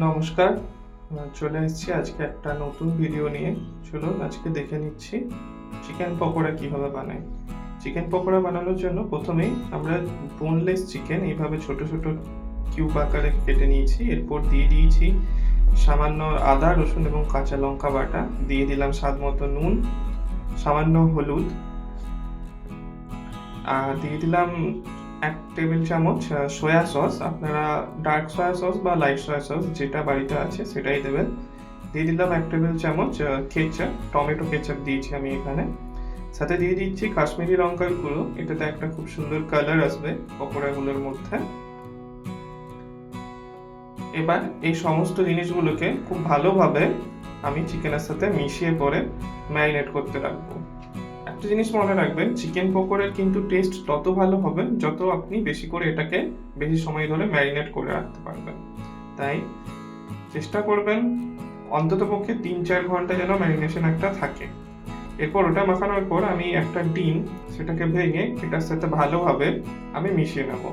নমস্কার। চলে এসেছি আজকে একটা নতুন ভিডিও নিয়ে। চলুন আজকে দেখে নিচ্ছি চিকেন পকোড়া কিভাবে বানাই। চিকেন পকোড়া বানানোর জন্য প্রথমেই আমরা বোনলেস চিকেন এইভাবে ছোট ছোট কিউব আকারে কেটে নিয়েছি। এরপর দিয়ে দিয়েছি সামান্য আদা, রসুন এবং কাঁচা লঙ্কা বাটা, দিয়ে দিলাম স্বাদ মতো নুন, সামান্য হলুদ, আর দিয়ে দিলাম 1 টেবিল চামচ সয়া সস। আপনারা ডার্ক সয়া সস বা লাইট সয়া সস যেটা বাড়িতে আছে সেটাই দেবেন। দিয়ে দিলাম 1 টেবিল চামচ কেচাপ, টমেটো কেচাপ দিয়েছি আমি এখানে। সাথে দিয়ে দিচ্ছি কাশ্মীরি লঙ্কার গুঁড়ো, এটাতে একটা খুব সুন্দর কালার আসবে পকোড়াগুলোর মধ্যে। এবার এই সমস্ত জিনিসগুলোকে খুব ভালোভাবে আমি চিকেনের সাথে মিশিয়ে পরে ম্যারিনেট করতে রাখবো। একটা জিনিস মনে রাখবেন, চিকেন পকোড়ার কিন্তু টেস্ট তত ভালো হবে যত আপনি বেশি করে এটাকে বেশি সময় ধরে ম্যারিনেট করে রাখতে পারবেন। তাই চেষ্টা করবেন অন্ততপক্ষে 3-4 ঘন্টা যেন ম্যারিনেশন একটা থাকে। এরপর ওটা মাখানোর পর আমি একটা ডিম সেটাকে ভেঙে এটার সাথে ভালোভাবে আমি মিশিয়ে নেব।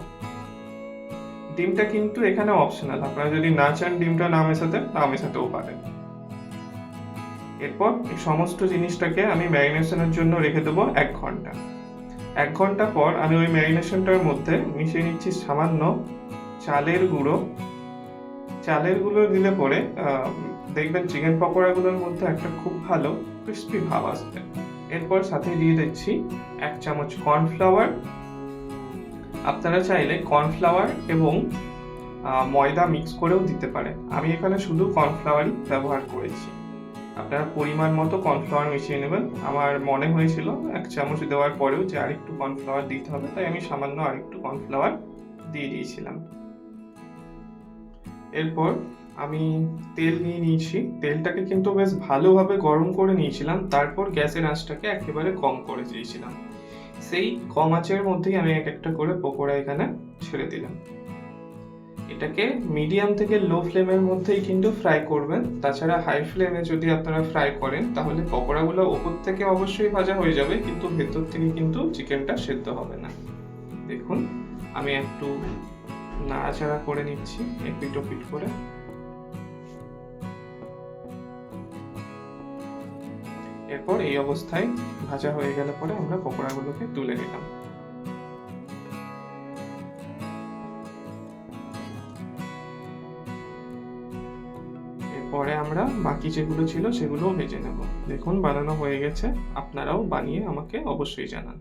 ডিমটা কিন্তু এখানে অপশনাল, আপনারা যদি না চান ডিমটা না মেশাতেও পারেন। এরপর এই সমস্ত জিনিসটাকে আমি ম্যারিনেশনের জন্য রেখে দেবো 1 ঘন্টা। 1 ঘন্টা পর আমি ওই ম্যারিনেশনটার মধ্যে মিশিয়ে নিচ্ছি সামান্য চালের গুঁড়ো। চালের গুঁড়ো দিলে পরে দেখবেন চিকেন পকোড়াগুলোর মধ্যে একটা খুব ভালো ক্রিস্পি ভাব আসবে। এরপর সাথে দিয়ে দিচ্ছি 1 চামচ কর্নফ্লাওয়ার। আপনারা চাইলে কর্নফ্লাওয়ার এবং ময়দা মিক্স করেও দিতে পারেন। আমি এখানে শুধু কর্নফ্লাওয়ারই ব্যবহার করেছি। আপনারা পরিমাণ মতো কর্নফ্লাওয়ার মিশিয়ে নেবেন। আমার মনে হয়েছিল 1 চামচ দেওয়ার পরেও যে আরেকটু কর্নফ্লাওয়ার দিতে হবে, তাই আমি সামান্য আরেকটু কর্নফ্লাওয়ার দিয়ে দিয়েছিলাম। এরপর আমি তেল নিয়ে নিয়েছি। তেলটাকে কিন্তু বেশ ভালোভাবে গরম করে নিয়েছিলাম, তারপর গ্যাসের আঁচটাকে একেবারে কম করে দিয়েছিলাম। সেই কম আঁচের মধ্যেই আমি এক একটা করে পকোড়া এখানে ছেড়ে দিলাম। এটাকে মিডিয়াম থেকে লো ফ্লেমের মধ্যেই কিন্তু ফ্রাই করবেন। তাছাড়া হাই ফ্লেমে যদি আপনারা ফ্রাই করেন তাহলে পকোড়াগুলো ওপর থেকে অবশ্যই ভাজা হয়ে যাবে, কিন্তু ভেতর থেকে কিন্তু চিকেনটা সেদ্ধ হবে না। দেখুন আমি একটু নাড়াচাড়া করে নিচ্ছি এপিট ওপিট করে। এরপর এই অবস্থায় ভাজা হয়ে গেলে পরে আমরা পকোড়াগুলোকে তুলে নিলাম। পরে আমরা বাকি যেগুলো ছিল সেগুলোও ভেজে নেব। দেখুন বানানো হয়ে গেছে, আপনারাও বানিয়ে আমাকে অবশ্যই জানান।